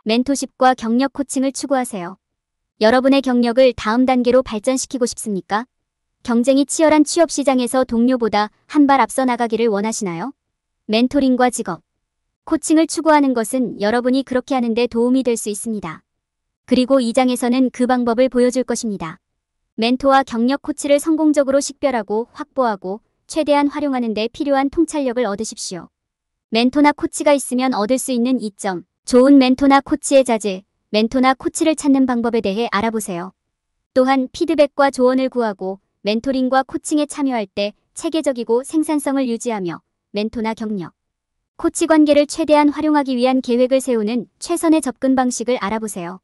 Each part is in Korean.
멘토십과 경력 코칭을 추구하세요. 여러분의 경력을 다음 단계로 발전시키고 싶습니까? 경쟁이 치열한 취업시장에서 동료보다 한 발 앞서 나가기를 원하시나요? 멘토링과 직업, 코칭을 추구하는 것은 여러분이 그렇게 하는데 도움이 될 수 있습니다. 그리고 이 장에서는 그 방법을 보여줄 것입니다. 멘토와 경력 코치를 성공적으로 식별하고 확보하고 최대한 활용하는 데 필요한 통찰력을 얻으십시오. 멘토나 코치가 있으면 얻을 수 있는 이점, 좋은 멘토나 코치의 자질, 멘토나 코치를 찾는 방법에 대해 알아보세요. 또한 피드백과 조언을 구하고 멘토링과 코칭에 참여할 때 체계적이고 생산성을 유지하며 멘토나 경력, 코치 관계를 최대한 활용하기 위한 계획을 세우는 최선의 접근 방식을 알아보세요.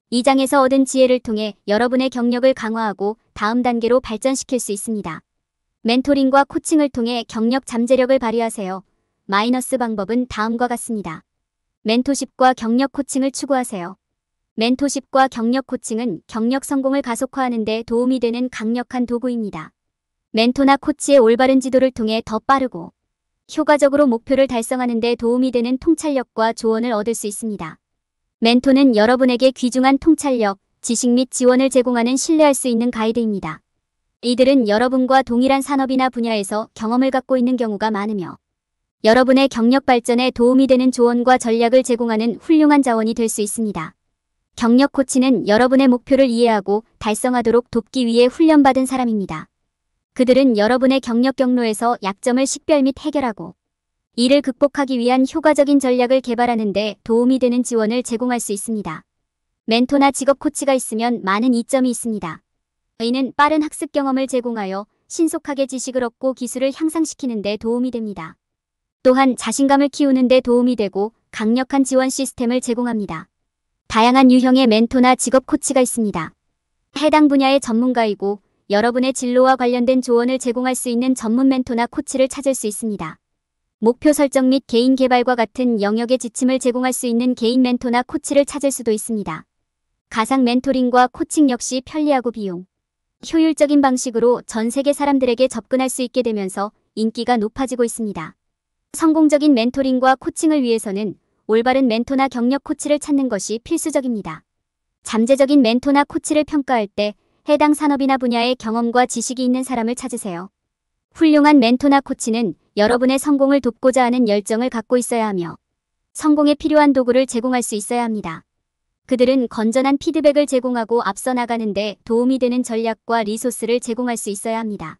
이 장에서 얻은 지혜를 통해 여러분의 경력을 강화하고 다음 단계로 발전시킬 수 있습니다. 멘토링과 코칭을 통해 경력 잠재력을 발휘하세요. 마이너스 방법은 다음과 같습니다. 멘토십과 경력 코칭을 추구하세요. 멘토십과 경력 코칭은 경력 성공을 가속화하는 데 도움이 되는 강력한 도구입니다. 멘토나 코치의 올바른 지도를 통해 더 빠르고 효과적으로 목표를 달성하는 데 도움이 되는 통찰력과 조언을 얻을 수 있습니다. 멘토는 여러분에게 귀중한 통찰력, 지식 및 지원을 제공하는 신뢰할 수 있는 가이드입니다. 이들은 여러분과 동일한 산업이나 분야에서 경험을 갖고 있는 경우가 많으며 여러분의 경력 발전에 도움이 되는 조언과 전략을 제공하는 훌륭한 자원이 될 수 있습니다. 경력 코치는 여러분의 목표를 이해하고 달성하도록 돕기 위해 훈련받은 사람입니다. 그들은 여러분의 경력 경로에서 약점을 식별 및 해결하고 이를 극복하기 위한 효과적인 전략을 개발하는 데 도움이 되는 지원을 제공할 수 있습니다. 멘토나 직업 코치가 있으면 많은 이점이 있습니다. 이는 빠른 학습 경험을 제공하여 신속하게 지식을 얻고 기술을 향상시키는 데 도움이 됩니다. 또한 자신감을 키우는 데 도움이 되고 강력한 지원 시스템을 제공합니다. 다양한 유형의 멘토나 직업 코치가 있습니다. 해당 분야의 전문가이고 여러분의 진로와 관련된 조언을 제공할 수 있는 전문 멘토나 코치를 찾을 수 있습니다. 목표 설정 및 개인 개발과 같은 영역의 지침을 제공할 수 있는 개인 멘토나 코치를 찾을 수도 있습니다. 가상 멘토링과 코칭 역시 편리하고 비용 효율적인 방식으로 전 세계 사람들에게 접근할 수 있게 되면서 인기가 높아지고 있습니다. 성공적인 멘토링과 코칭을 위해서는 올바른 멘토나 경력 코치를 찾는 것이 필수적입니다. 잠재적인 멘토나 코치를 평가할 때 해당 산업이나 분야의 경험과 지식이 있는 사람을 찾으세요. 훌륭한 멘토나 코치는 여러분의 성공을 돕고자 하는 열정을 갖고 있어야 하며 성공에 필요한 도구를 제공할 수 있어야 합니다. 그들은 건전한 피드백을 제공하고 앞서 나가는 데 도움이 되는 전략과 리소스를 제공할 수 있어야 합니다.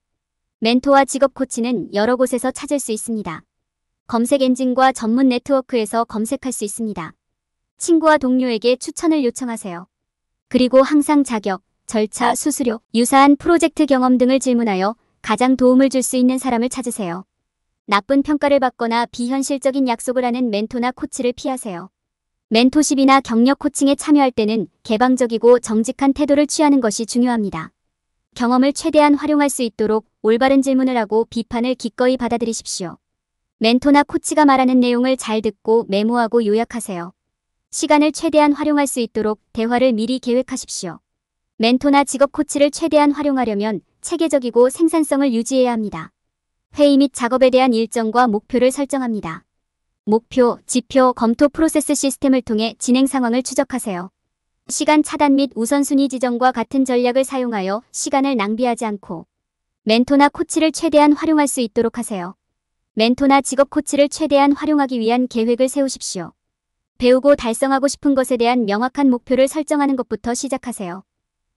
멘토와 직업 코치는 여러 곳에서 찾을 수 있습니다. 검색 엔진과 전문 네트워크에서 검색할 수 있습니다. 친구와 동료에게 추천을 요청하세요. 그리고 항상 자격, 절차, 수수료, 유사한 프로젝트 경험 등을 질문하여 가장 도움을 줄 수 있는 사람을 찾으세요. 나쁜 평가를 받거나 비현실적인 약속을 하는 멘토나 코치를 피하세요. 멘토십이나 경력 코칭에 참여할 때는 개방적이고 정직한 태도를 취하는 것이 중요합니다. 경험을 최대한 활용할 수 있도록 올바른 질문을 하고 비판을 기꺼이 받아들이십시오. 멘토나 코치가 말하는 내용을 잘 듣고 메모하고 요약하세요. 시간을 최대한 활용할 수 있도록 대화를 미리 계획하십시오. 멘토나 직업 코치를 최대한 활용하려면 체계적이고 생산성을 유지해야 합니다. 회의 및 작업에 대한 일정과 목표를 설정합니다. 목표, 지표, 검토 프로세스 시스템을 통해 진행 상황을 추적하세요. 시간 차단 및 우선순위 지정과 같은 전략을 사용하여 시간을 낭비하지 않고 멘토나 코치를 최대한 활용할 수 있도록 하세요. 멘토나 직업 코치를 최대한 활용하기 위한 계획을 세우십시오. 배우고 달성하고 싶은 것에 대한 명확한 목표를 설정하는 것부터 시작하세요.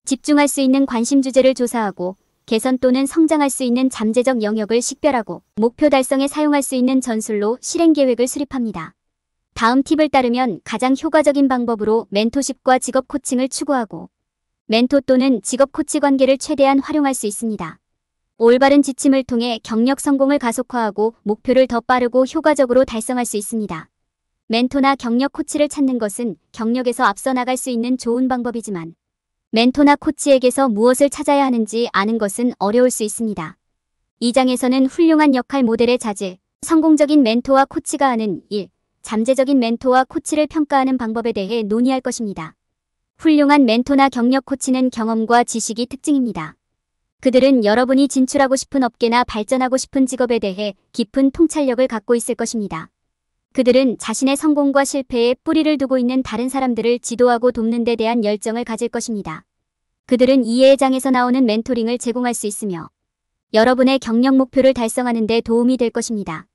집중할 수 있는 관심 주제를 조사하고 개선 또는 성장할 수 있는 잠재적 영역을 식별하고 목표 달성에 사용할 수 있는 전술로 실행 계획을 수립합니다. 다음 팁을 따르면 가장 효과적인 방법으로 멘토십과 직업 코칭을 추구하고 멘토 또는 직업 코치 관계를 최대한 활용할 수 있습니다. 올바른 지침을 통해 경력 성공을 가속화하고 목표를 더 빠르고 효과적으로 달성할 수 있습니다. 멘토나 경력 코치를 찾는 것은 경력에서 앞서 나갈 수 있는 좋은 방법이지만 멘토나 코치에게서 무엇을 찾아야 하는지 아는 것은 어려울 수 있습니다. 이 장에서는 훌륭한 역할 모델의 자질, 성공적인 멘토와 코치가 하는 일, 잠재적인 멘토와 코치를 평가하는 방법에 대해 논의할 것입니다. 훌륭한 멘토나 경력 코치는 경험과 지식이 특징입니다. 그들은 여러분이 진출하고 싶은 업계나 발전하고 싶은 직업에 대해 깊은 통찰력을 갖고 있을 것입니다. 그들은 자신의 성공과 실패에 뿌리를 두고 있는 다른 사람들을 지도하고 돕는 데 대한 열정을 가질 것입니다. 그들은 이해의 장에서 나오는 멘토링을 제공할 수 있으며 여러분의 경력 목표를 달성하는 데 도움이 될 것입니다.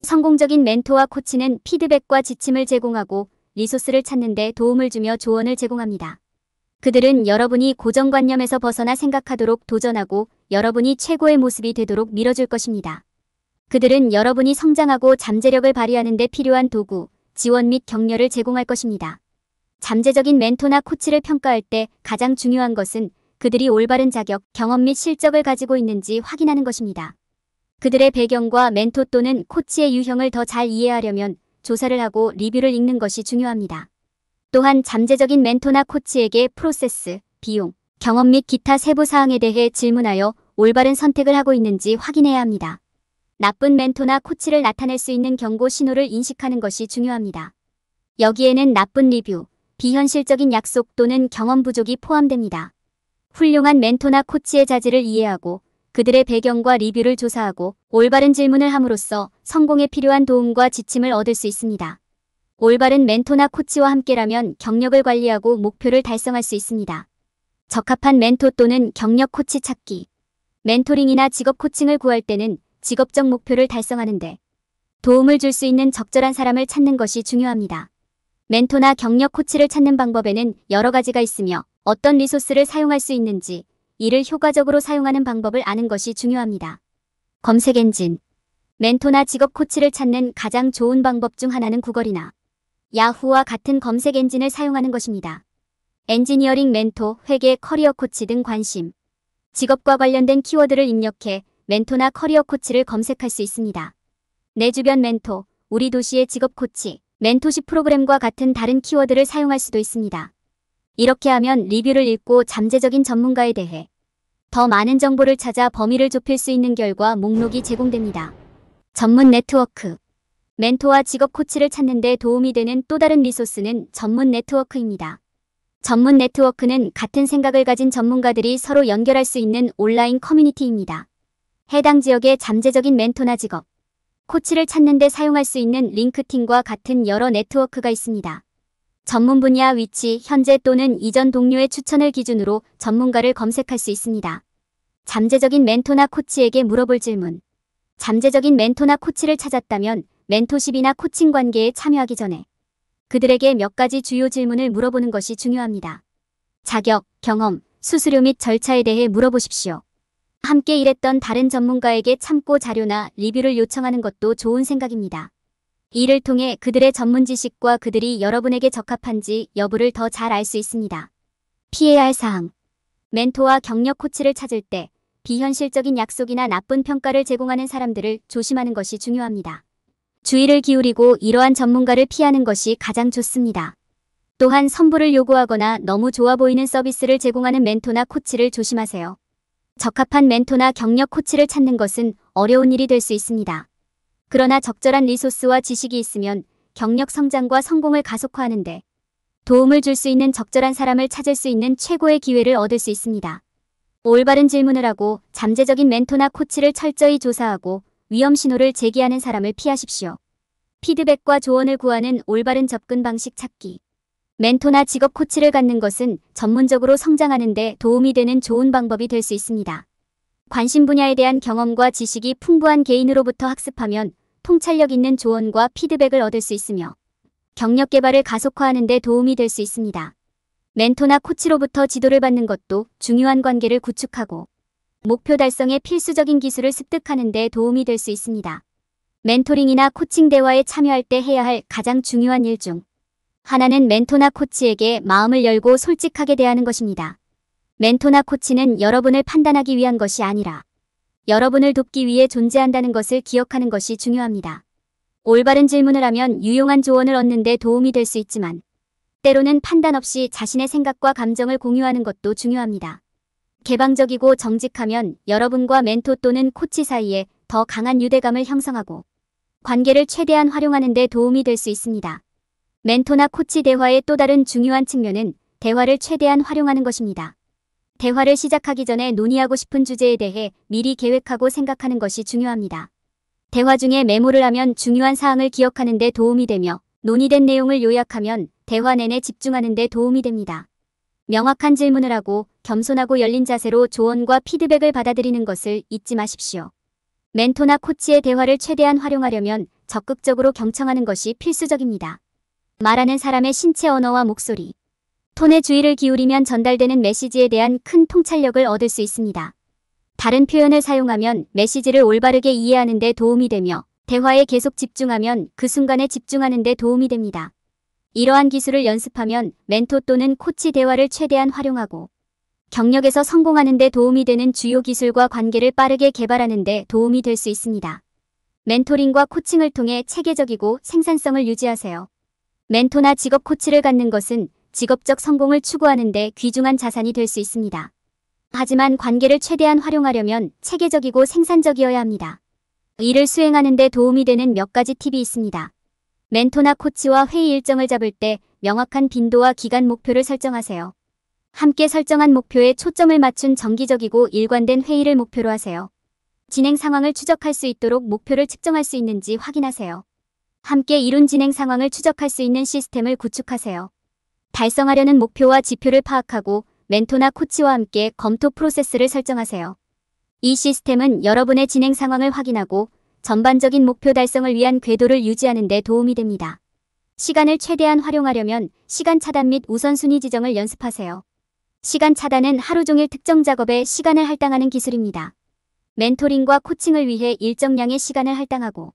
성공적인 멘토와 코치는 피드백과 지침을 제공하고 리소스를 찾는 데 도움을 주며 조언을 제공합니다. 그들은 여러분이 고정관념에서 벗어나 생각하도록 도전하고 여러분이 최고의 모습이 되도록 밀어줄 것입니다. 그들은 여러분이 성장하고 잠재력을 발휘하는 데 필요한 도구, 지원 및 격려를 제공할 것입니다. 잠재적인 멘토나 코치를 평가할 때 가장 중요한 것은 그들이 올바른 자격, 경험 및 실적을 가지고 있는지 확인하는 것입니다. 그들의 배경과 멘토 또는 코치의 유형을 더 잘 이해하려면 조사를 하고 리뷰를 읽는 것이 중요합니다. 또한 잠재적인 멘토나 코치에게 프로세스, 비용, 경험 및 기타 세부 사항에 대해 질문하여 올바른 선택을 하고 있는지 확인해야 합니다. 나쁜 멘토나 코치를 나타낼 수 있는 경고 신호를 인식하는 것이 중요합니다. 여기에는 나쁜 리뷰, 비현실적인 약속 또는 경험 부족이 포함됩니다. 훌륭한 멘토나 코치의 자질을 이해하고 그들의 배경과 리뷰를 조사하고 올바른 질문을 함으로써 성공에 필요한 도움과 지침을 얻을 수 있습니다. 올바른 멘토나 코치와 함께라면 경력을 관리하고 목표를 달성할 수 있습니다. 적합한 멘토 또는 경력 코치 찾기. 멘토링이나 직업 코칭을 구할 때는 직업적 목표를 달성하는데 도움을 줄 수 있는 적절한 사람을 찾는 것이 중요합니다. 멘토나 경력 코치를 찾는 방법에는 여러 가지가 있으며 어떤 리소스를 사용할 수 있는지, 이를 효과적으로 사용하는 방법을 아는 것이 중요합니다. 검색 엔진. 멘토나 직업 코치를 찾는 가장 좋은 방법 중 하나는 구글이나 야후와 같은 검색 엔진을 사용하는 것입니다. 엔지니어링 멘토, 회계, 커리어 코치 등 관심, 직업과 관련된 키워드를 입력해 멘토나 커리어 코치를 검색할 수 있습니다. 내 주변 멘토, 우리 도시의 직업 코치, 멘토십 프로그램과 같은 다른 키워드를 사용할 수도 있습니다. 이렇게 하면 리뷰를 읽고 잠재적인 전문가에 대해 더 많은 정보를 찾아 범위를 좁힐 수 있는 결과 목록이 제공됩니다. 전문 네트워크. 멘토와 직업 코치를 찾는 데 도움이 되는 또 다른 리소스는 전문 네트워크입니다. 전문 네트워크는 같은 생각을 가진 전문가들이 서로 연결할 수 있는 온라인 커뮤니티입니다. 해당 지역의 잠재적인 멘토나 직업, 코치를 찾는 데 사용할 수 있는 링크틴과 같은 여러 네트워크가 있습니다. 전문 분야, 위치, 현재 또는 이전 동료의 추천을 기준으로 전문가를 검색할 수 있습니다. 잠재적인 멘토나 코치에게 물어볼 질문. 잠재적인 멘토나 코치를 찾았다면 멘토십이나 코칭 관계에 참여하기 전에 그들에게 몇 가지 주요 질문을 물어보는 것이 중요합니다. 자격, 경험, 수수료 및 절차에 대해 물어보십시오. 함께 일했던 다른 전문가에게 참고 자료나 리뷰를 요청하는 것도 좋은 생각입니다. 이를 통해 그들의 전문 지식과 그들이 여러분에게 적합한지 여부를 더 잘 알 수 있습니다. 피해야 할 사항. 멘토와 경력 코치를 찾을 때 비현실적인 약속이나 나쁜 평가를 제공하는 사람들을 조심하는 것이 중요합니다. 주의를 기울이고 이러한 전문가를 피하는 것이 가장 좋습니다. 또한 선불을 요구하거나 너무 좋아 보이는 서비스를 제공하는 멘토나 코치를 조심하세요. 적합한 멘토나 경력 코치를 찾는 것은 어려운 일이 될 수 있습니다. 그러나 적절한 리소스와 지식이 있으면 경력 성장과 성공을 가속화하는 데 도움을 줄 수 있는 적절한 사람을 찾을 수 있는 최고의 기회를 얻을 수 있습니다. 올바른 질문을 하고 잠재적인 멘토나 코치를 철저히 조사하고 위험 신호를 제기하는 사람을 피하십시오. 피드백과 조언을 구하는 올바른 접근 방식 찾기. 멘토나 직업 코치를 갖는 것은 전문적으로 성장하는 데 도움이 되는 좋은 방법이 될 수 있습니다. 관심 분야에 대한 경험과 지식이 풍부한 개인으로부터 학습하면 통찰력 있는 조언과 피드백을 얻을 수 있으며 경력 개발을 가속화하는 데 도움이 될 수 있습니다. 멘토나 코치로부터 지도를 받는 것도 중요한 관계를 구축하고 목표 달성에 필수적인 기술을 습득하는 데 도움이 될 수 있습니다. 멘토링이나 코칭 대화에 참여할 때 해야 할 가장 중요한 일 중 하나는 멘토나 코치에게 마음을 열고 솔직하게 대하는 것입니다. 멘토나 코치는 여러분을 판단하기 위한 것이 아니라 여러분을 돕기 위해 존재한다는 것을 기억하는 것이 중요합니다. 올바른 질문을 하면 유용한 조언을 얻는 데 도움이 될 수 있지만 때로는 판단 없이 자신의 생각과 감정을 공유하는 것도 중요합니다. 개방적이고 정직하면 여러분과 멘토 또는 코치 사이에 더 강한 유대감을 형성하고 관계를 최대한 활용하는 데 도움이 될 수 있습니다. 멘토나 코치 대화의 또 다른 중요한 측면은 대화를 최대한 활용하는 것입니다. 대화를 시작하기 전에 논의하고 싶은 주제에 대해 미리 계획하고 생각하는 것이 중요합니다. 대화 중에 메모를 하면 중요한 사항을 기억하는 데 도움이 되며 논의된 내용을 요약하면 대화 내내 집중하는 데 도움이 됩니다. 명확한 질문을 하고 겸손하고 열린 자세로 조언과 피드백을 받아들이는 것을 잊지 마십시오. 멘토나 코치의 대화를 최대한 활용하려면 적극적으로 경청하는 것이 필수적입니다. 말하는 사람의 신체 언어와 목소리, 톤에 주의를 기울이면 전달되는 메시지에 대한 큰 통찰력을 얻을 수 있습니다. 다른 표현을 사용하면 메시지를 올바르게 이해하는 데 도움이 되며 대화에 계속 집중하면 그 순간에 집중하는 데 도움이 됩니다. 이러한 기술을 연습하면 멘토 또는 코치 대화를 최대한 활용하고 경력에서 성공하는 데 도움이 되는 주요 기술과 관계를 빠르게 개발하는 데 도움이 될 수 있습니다. 멘토링과 코칭을 통해 체계적이고 생산성을 유지하세요. 멘토나 직업 코치를 갖는 것은 직업적 성공을 추구하는 데 귀중한 자산이 될 수 있습니다. 하지만 관계를 최대한 활용하려면 체계적이고 생산적이어야 합니다. 이를 수행하는 데 도움이 되는 몇 가지 팁이 있습니다. 멘토나 코치와 회의 일정을 잡을 때 명확한 빈도와 기간 목표를 설정하세요. 함께 설정한 목표에 초점을 맞춘 정기적이고 일관된 회의를 목표로 하세요. 진행 상황을 추적할 수 있도록 목표를 측정할 수 있는지 확인하세요. 함께 이룬 진행 상황을 추적할 수 있는 시스템을 구축하세요. 달성하려는 목표와 지표를 파악하고 멘토나 코치와 함께 검토 프로세스를 설정하세요. 이 시스템은 여러분의 진행 상황을 확인하고 전반적인 목표 달성을 위한 궤도를 유지하는 데 도움이 됩니다. 시간을 최대한 활용하려면 시간 차단 및 우선순위 지정을 연습하세요. 시간 차단은 하루 종일 특정 작업에 시간을 할당하는 기술입니다. 멘토링과 코칭을 위해 일정량의 시간을 할당하고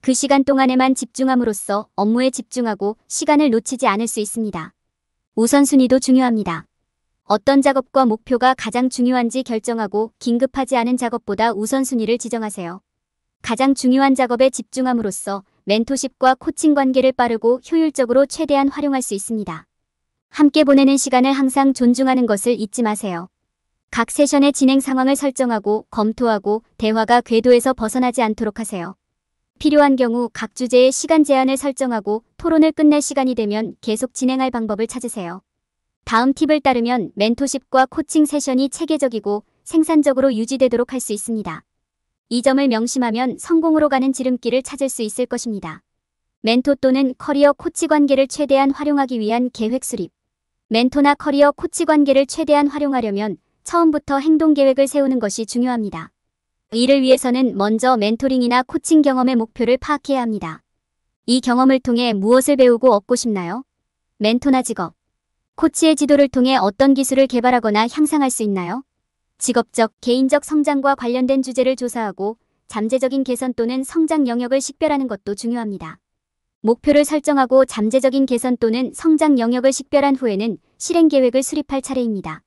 그 시간 동안에만 집중함으로써 업무에 집중하고 시간을 놓치지 않을 수 있습니다. 우선순위도 중요합니다. 어떤 작업과 목표가 가장 중요한지 결정하고 긴급하지 않은 작업보다 우선순위를 지정하세요. 가장 중요한 작업에 집중함으로써 멘토십과 코칭 관계를 빠르고 효율적으로 최대한 활용할 수 있습니다. 함께 보내는 시간을 항상 존중하는 것을 잊지 마세요. 각 세션의 진행 상황을 설정하고 검토하고 대화가 궤도에서 벗어나지 않도록 하세요. 필요한 경우 각 주제의 시간 제한을 설정하고 토론을 끝낼 시간이 되면 계속 진행할 방법을 찾으세요. 다음 팁을 따르면 멘토십과 코칭 세션이 체계적이고 생산적으로 유지되도록 할 수 있습니다. 이 점을 명심하면 성공으로 가는 지름길을 찾을 수 있을 것입니다. 멘토 또는 커리어 코치 관계를 최대한 활용하기 위한 계획 수립. 멘토나 커리어 코치 관계를 최대한 활용하려면 처음부터 행동 계획을 세우는 것이 중요합니다. 이를 위해서는 먼저 멘토링이나 코칭 경험의 목표를 파악해야 합니다. 이 경험을 통해 무엇을 배우고 얻고 싶나요? 멘토나 직업, 코치의 지도를 통해 어떤 기술을 개발하거나 향상할 수 있나요? 직업적, 개인적 성장과 관련된 주제를 조사하고 잠재적인 개선 또는 성장 영역을 식별하는 것도 중요합니다. 목표를 설정하고 잠재적인 개선 또는 성장 영역을 식별한 후에는 실행 계획을 수립할 차례입니다.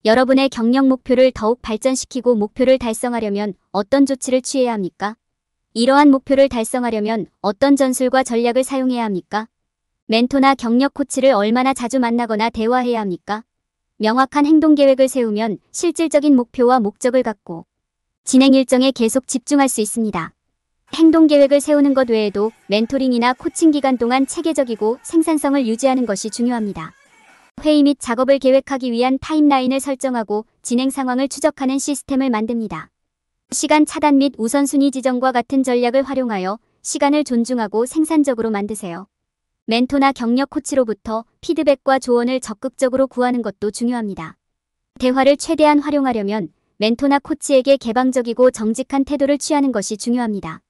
여러분의 경력 목표를 더욱 발전시키고 목표를 달성하려면 어떤 조치를 취해야 합니까? 이러한 목표를 달성하려면 어떤 전술과 전략을 사용해야 합니까? 멘토나 경력 코치를 얼마나 자주 만나거나 대화해야 합니까? 명확한 행동 계획을 세우면 실질적인 목표와 목적을 갖고 진행 일정에 계속 집중할 수 있습니다. 행동 계획을 세우는 것 외에도 멘토링이나 코칭 기간 동안 체계적이고 생산성을 유지하는 것이 중요합니다. 회의 및 작업을 계획하기 위한 타임라인을 설정하고 진행 상황을 추적하는 시스템을 만듭니다. 시간 차단 및 우선순위 지정과 같은 전략을 활용하여 시간을 존중하고 생산적으로 만드세요. 멘토나 경력 코치로부터 피드백과 조언을 적극적으로 구하는 것도 중요합니다. 대화를 최대한 활용하려면 멘토나 코치에게 개방적이고 정직한 태도를 취하는 것이 중요합니다.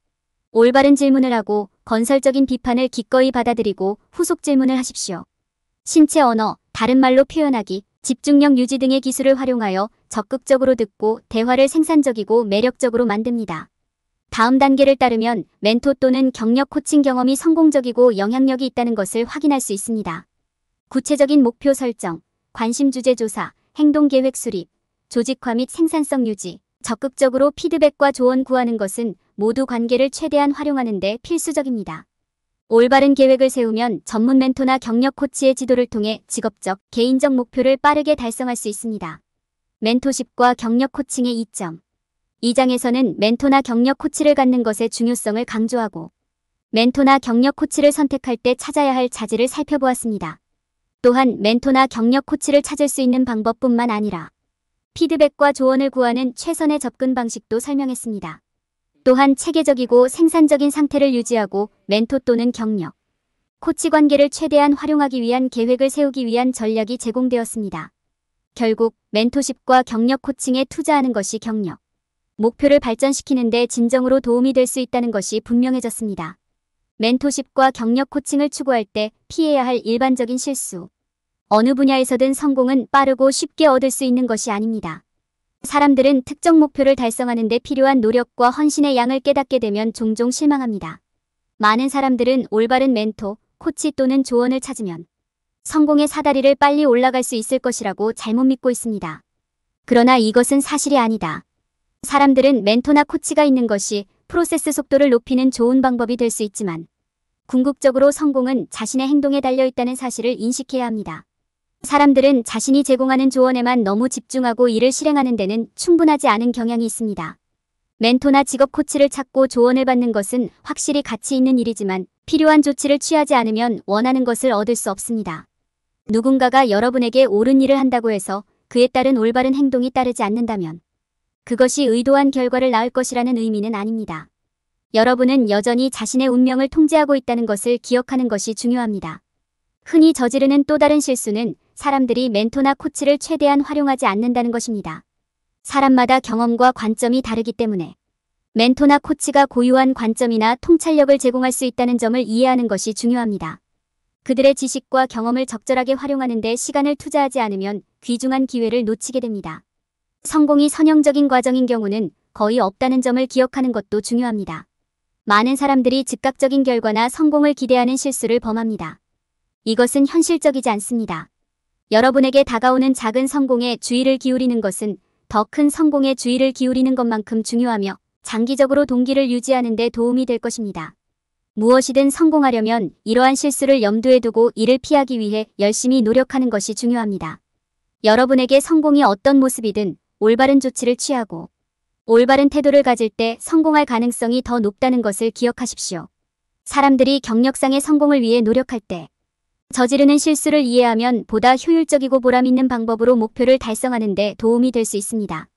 올바른 질문을 하고 건설적인 비판을 기꺼이 받아들이고 후속 질문을 하십시오. 신체 언어, 다른 말로 표현하기, 집중력 유지 등의 기술을 활용하여 적극적으로 듣고 대화를 생산적이고 매력적으로 만듭니다. 다음 단계를 따르면 멘토 또는 경력 코칭 경험이 성공적이고 영향력이 있다는 것을 확인할 수 있습니다. 구체적인 목표 설정, 관심 주제 조사, 행동 계획 수립, 조직화 및 생산성 유지, 적극적으로 피드백과 조언 구하는 것은 모두 관계를 최대한 활용하는 데 필수적입니다. 올바른 계획을 세우면 전문 멘토나 경력 코치의 지도를 통해 직업적, 개인적 목표를 빠르게 달성할 수 있습니다. 멘토십과 경력 코칭의 이점. 이 장에서는 멘토나 경력 코치를 갖는 것의 중요성을 강조하고 멘토나 경력 코치를 선택할 때 찾아야 할 자질을 살펴보았습니다. 또한 멘토나 경력 코치를 찾을 수 있는 방법뿐만 아니라 피드백과 조언을 구하는 최선의 접근 방식도 설명했습니다. 또한 체계적이고 생산적인 상태를 유지하고 멘토 또는 경력, 코치 관계를 최대한 활용하기 위한 계획을 세우기 위한 전략이 제공되었습니다. 결국 멘토십과 경력 코칭에 투자하는 것이 경력, 목표를 발전시키는 데 진정으로 도움이 될 수 있다는 것이 분명해졌습니다. 멘토십과 경력 코칭을 추구할 때 피해야 할 일반적인 실수. 어느 분야에서든 성공은 빠르고 쉽게 얻을 수 있는 것이 아닙니다. 사람들은 특정 목표를 달성하는 데 필요한 노력과 헌신의 양을 깨닫게 되면 종종 실망합니다. 많은 사람들은 올바른 멘토, 코치 또는 조언을 찾으면 성공의 사다리를 빨리 올라갈 수 있을 것이라고 잘못 믿고 있습니다. 그러나 이것은 사실이 아니다. 사람들은 멘토나 코치가 있는 것이 프로세스 속도를 높이는 좋은 방법이 될 수 있지만 궁극적으로 성공은 자신의 행동에 달려 있다는 사실을 인식해야 합니다. 사람들은 자신이 제공하는 조언에만 너무 집중하고 이를 실행하는 데는 충분하지 않은 경향이 있습니다. 멘토나 직업 코치를 찾고 조언을 받는 것은 확실히 가치 있는 일이지만 필요한 조치를 취하지 않으면 원하는 것을 얻을 수 없습니다. 누군가가 여러분에게 옳은 일을 한다고 해서 그에 따른 올바른 행동이 따르지 않는다면 그것이 의도한 결과를 낳을 것이라는 의미는 아닙니다. 여러분은 여전히 자신의 운명을 통제하고 있다는 것을 기억하는 것이 중요합니다. 흔히 저지르는 또 다른 실수는 사람들이 멘토나 코치를 최대한 활용하지 않는다는 것입니다. 사람마다 경험과 관점이 다르기 때문에 멘토나 코치가 고유한 관점이나 통찰력을 제공할 수 있다는 점을 이해하는 것이 중요합니다. 그들의 지식과 경험을 적절하게 활용하는 데 시간을 투자하지 않으면 귀중한 기회를 놓치게 됩니다. 성공이 선형적인 과정인 경우는 거의 없다는 점을 기억하는 것도 중요합니다. 많은 사람들이 즉각적인 결과나 성공을 기대하는 실수를 범합니다. 이것은 현실적이지 않습니다. 여러분에게 다가오는 작은 성공에 주의를 기울이는 것은 더 큰 성공에 주의를 기울이는 것만큼 중요하며 장기적으로 동기를 유지하는 데 도움이 될 것입니다. 무엇이든 성공하려면 이러한 실수를 염두에 두고 이를 피하기 위해 열심히 노력하는 것이 중요합니다. 여러분에게 성공이 어떤 모습이든 올바른 조치를 취하고 올바른 태도를 가질 때 성공할 가능성이 더 높다는 것을 기억하십시오. 사람들이 경력상의 성공을 위해 노력할 때 저지르는 실수를 이해하면 보다 효율적이고 보람 있는 방법으로 목표를 달성하는 데 도움이 될 수 있습니다.